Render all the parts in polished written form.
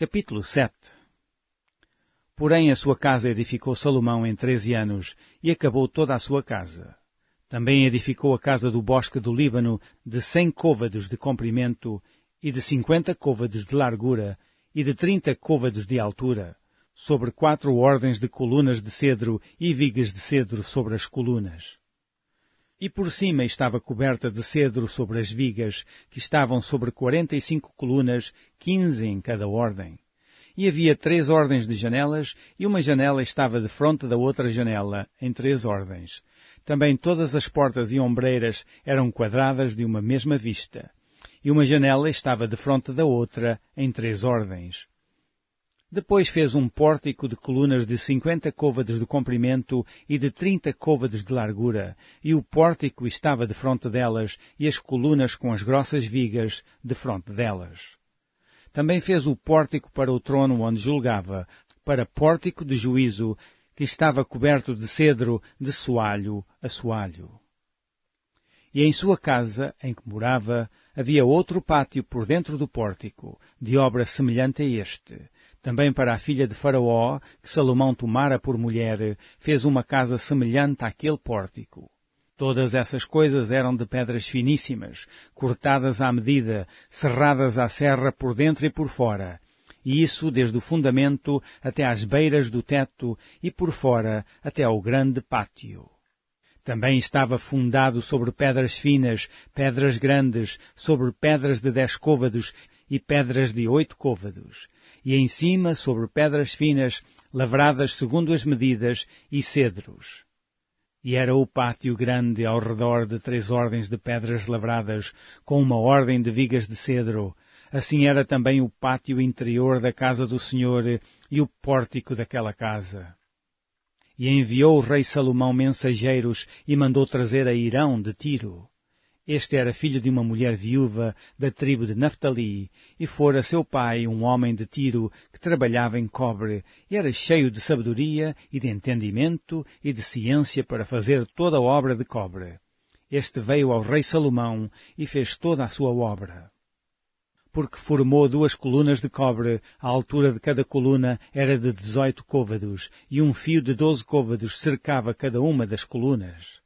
Capítulo 7. Porém a sua casa edificou Salomão em 13 anos, e acabou toda a sua casa. Também edificou a casa do bosque do Líbano de 100 côvados de comprimento, e de 50 côvados de largura, e de 30 côvados de altura, sobre 4 ordens de colunas de cedro e vigas de cedro sobre as colunas. E por cima estava coberta de cedro sobre as vigas, que estavam sobre 45 colunas, 15 em cada ordem. E havia 3 ordens de janelas, e uma janela estava defronte da outra janela, em 3 ordens. Também todas as portas e ombreiras eram quadradas de uma mesma vista. E uma janela estava defronte da outra, em 3 ordens. Depois fez um pórtico de colunas de 50 côvados de comprimento e de 30 côvados de largura, e o pórtico estava defronte delas, e as colunas com as grossas vigas defronte delas. Também fez o pórtico para o trono onde julgava, para pórtico de juízo, que estava coberto de cedro de soalho a soalho. E em sua casa, em que morava, havia outro pátio por dentro do pórtico, de obra semelhante a este. Também para a filha de Faraó, que Salomão tomara por mulher, fez uma casa semelhante àquele pórtico. Todas essas coisas eram de pedras finíssimas, cortadas à medida, serradas à serra por dentro e por fora, e isso desde o fundamento até às beiras do teto e por fora até ao grande pátio. Também estava fundado sobre pedras finas, pedras grandes, sobre pedras de 10 côvados e pedras de 8 côvados, e em cima sobre pedras finas, lavradas segundo as medidas, e cedros. E era o pátio grande ao redor de 3 ordens de pedras lavradas, com uma ordem de vigas de cedro. Assim era também o pátio interior da casa do Senhor e o pórtico daquela casa. E enviou o rei Salomão mensageiros e mandou trazer a Hirão de Tiro. Este era filho de uma mulher viúva da tribo de Naftali, e fora seu pai um homem de Tiro que trabalhava em cobre, e era cheio de sabedoria e de entendimento e de ciência para fazer toda a obra de cobre. Este veio ao rei Salomão e fez toda a sua obra. Porque formou 2 colunas de cobre, a altura de cada coluna era de 18 côvados, e um fio de 12 côvados cercava cada uma das colunas.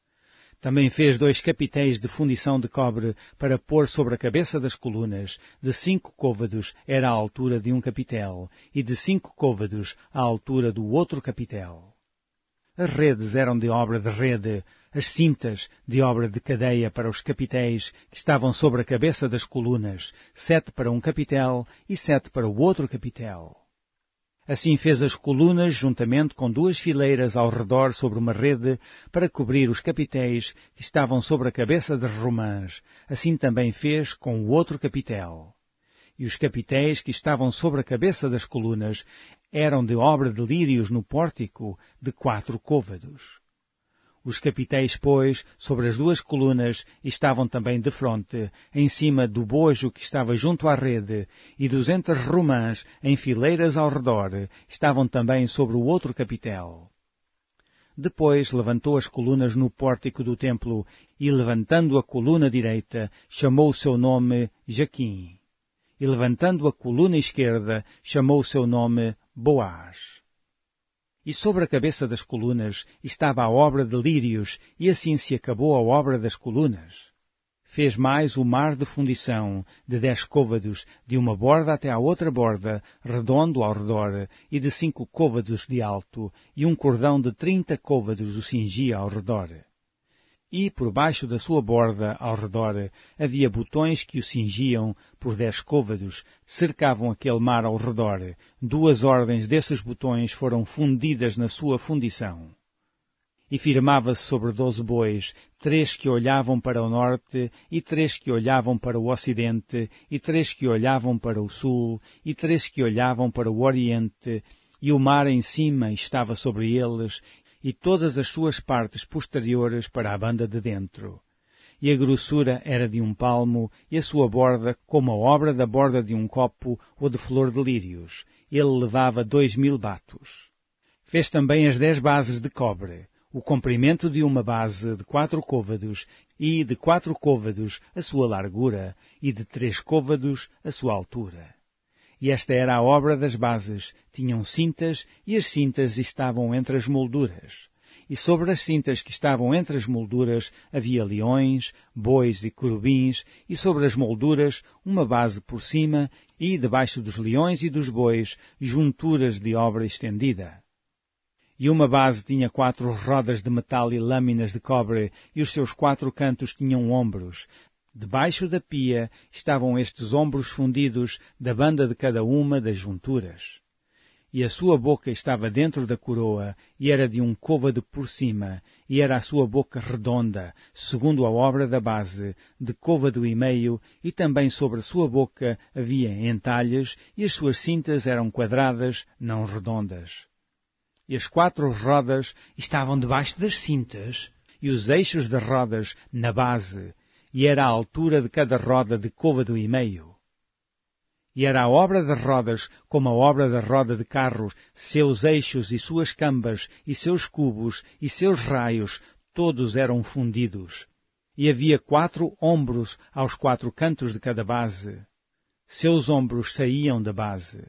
Também fez 2 capitéis de fundição de cobre para pôr sobre a cabeça das colunas, de 5 côvados era a altura de um capitel, e de 5 côvados a altura do outro capitel. As redes eram de obra de rede, as cintas de obra de cadeia para os capitéis que estavam sobre a cabeça das colunas, 7 para um capitel e 7 para o outro capitel. Assim fez as colunas juntamente com 2 fileiras ao redor sobre uma rede para cobrir os capitéis que estavam sobre a cabeça das romãs. Assim também fez com o outro capitel. E os capitéis que estavam sobre a cabeça das colunas eram de obra de lírios no pórtico de 4 côvados. Os capitéis, pois, sobre as 2 colunas estavam também de fronte, em cima do bojo que estava junto à rede, e 200 romãs em fileiras ao redor estavam também sobre o outro capitel. Depois levantou as colunas no pórtico do templo, e levantando a coluna direita, chamou o seu nome Jaquim. E levantando a coluna esquerda, chamou o seu nome Boaz. E sobre a cabeça das colunas estava a obra de lírios, e assim se acabou a obra das colunas. Fez mais o mar de fundição, de 10 côvados, de uma borda até à outra borda, redondo ao redor, e de 5 côvados de alto, e um cordão de 30 côvados o cingia ao redor. E, por baixo da sua borda, ao redor, havia botões que o cingiam por 10 côvados, cercavam aquele mar ao redor. 2 ordens desses botões foram fundidas na sua fundição. E firmava-se sobre 12 bois, 3 que olhavam para o norte, e 3 que olhavam para o ocidente, e 3 que olhavam para o sul, e 3 que olhavam para o oriente, e o mar em cima estava sobre eles, e todas as suas partes posteriores para a banda de dentro. E a grossura era de um palmo, e a sua borda como a obra da borda de um copo ou de flor de lírios. Ele levava 2000 batos. Fez também as 10 bases de cobre, o comprimento de uma base de 4 côvados, e de 4 côvados a sua largura, e de 3 côvados a sua altura. E esta era a obra das bases. Tinham cintas, e as cintas estavam entre as molduras. E sobre as cintas que estavam entre as molduras havia leões, bois e querubins, e sobre as molduras uma base por cima, e debaixo dos leões e dos bois, junturas de obra estendida. E uma base tinha 4 rodas de metal e lâminas de cobre, e os seus 4 cantos tinham ombros. Debaixo da pia estavam estes ombros fundidos da banda de cada uma das junturas. E a sua boca estava dentro da coroa, e era de um côvado por cima, e era a sua boca redonda, segundo a obra da base, de côvado e meio, e também sobre a sua boca havia entalhes, e as suas cintas eram quadradas, não redondas. E as 4 rodas estavam debaixo das cintas, e os eixos das rodas na base, e era a altura de cada roda de côvado e meio. E era a obra das rodas como a obra da roda de carros, seus eixos e suas cambas, e seus cubos, e seus raios, todos eram fundidos. E havia 4 ombros aos 4 cantos de cada base. Seus ombros saíam da base.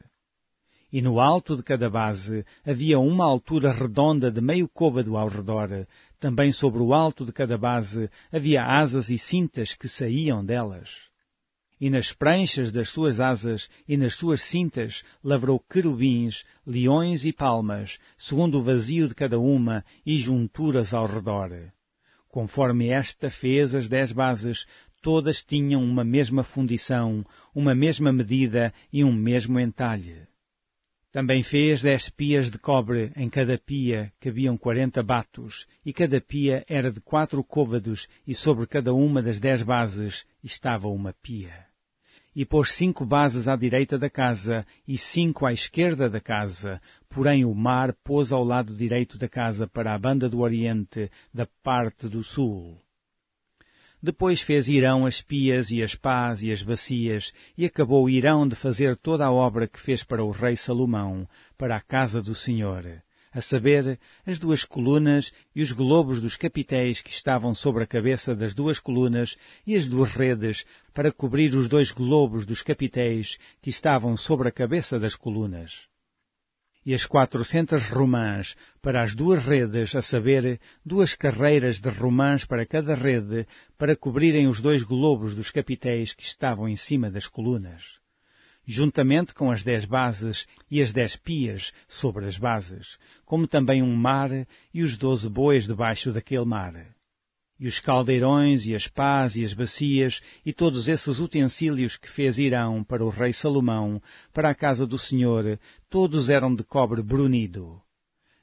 E no alto de cada base havia uma altura redonda de meio côvado ao redor. Também sobre o alto de cada base havia asas e cintas que saíam delas. E nas pranchas das suas asas e nas suas cintas lavrou querubins, leões e palmas, segundo o vazio de cada uma, e junturas ao redor. Conforme esta fez as 10 bases, todas tinham uma mesma fundição, uma mesma medida e um mesmo entalhe. Também fez 10 pias de cobre, em cada pia cabiam 40 batos, e cada pia era de 4 côvados, e sobre cada uma das 10 bases estava uma pia. E pôs 5 bases à direita da casa, e 5 à esquerda da casa, porém o mar pôs ao lado direito da casa para a banda do oriente, da parte do sul. Depois fez Hirão as pias e as pás e as bacias, e acabou Hirão de fazer toda a obra que fez para o rei Salomão, para a casa do Senhor, a saber, as 2 colunas e os globos dos capitéis que estavam sobre a cabeça das 2 colunas e as 2 redes, para cobrir os 2 globos dos capitéis que estavam sobre a cabeça das colunas. E as 400 romãs para as 2 redes, a saber, 2 carreiras de romãs para cada rede, para cobrirem os 2 globos dos capitéis que estavam em cima das colunas, juntamente com as 10 bases e as 10 pias sobre as bases, como também um mar e os 12 bois debaixo daquele mar. E os caldeirões, e as pás, e as bacias, e todos esses utensílios que fez Hirão para o rei Salomão, para a casa do Senhor, todos eram de cobre brunido.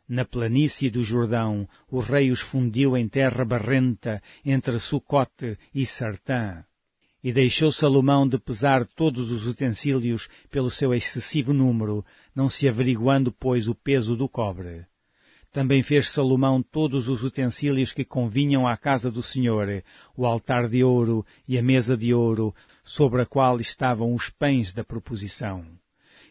Na planície do Jordão, o rei os fundiu em terra barrenta, entre Sucote e Sartã. E deixou Salomão de pesar todos os utensílios pelo seu excessivo número, não se averiguando, pois, o peso do cobre. Também fez Salomão todos os utensílios que convinham à casa do Senhor, o altar de ouro e a mesa de ouro, sobre a qual estavam os pães da proposição.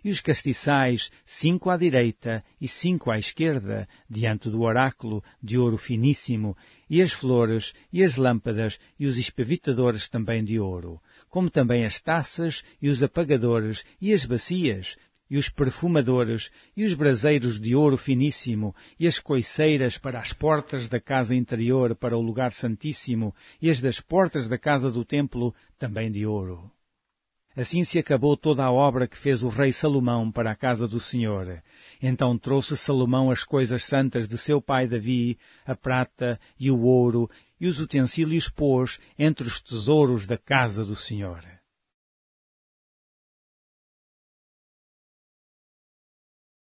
E os castiçais, 5 à direita e 5 à esquerda, diante do oráculo, de ouro finíssimo, e as flores, e as lâmpadas, e os espevitadores também de ouro, como também as taças, e os apagadores, e as bacias, e os perfumadores, e os braseiros de ouro finíssimo, e as coiceiras para as portas da casa interior para o lugar santíssimo, e as das portas da casa do templo, também de ouro. Assim se acabou toda a obra que fez o rei Salomão para a casa do Senhor. Então trouxe Salomão as coisas santas de seu pai Davi, a prata e o ouro, e os utensílios pôs entre os tesouros da casa do Senhor.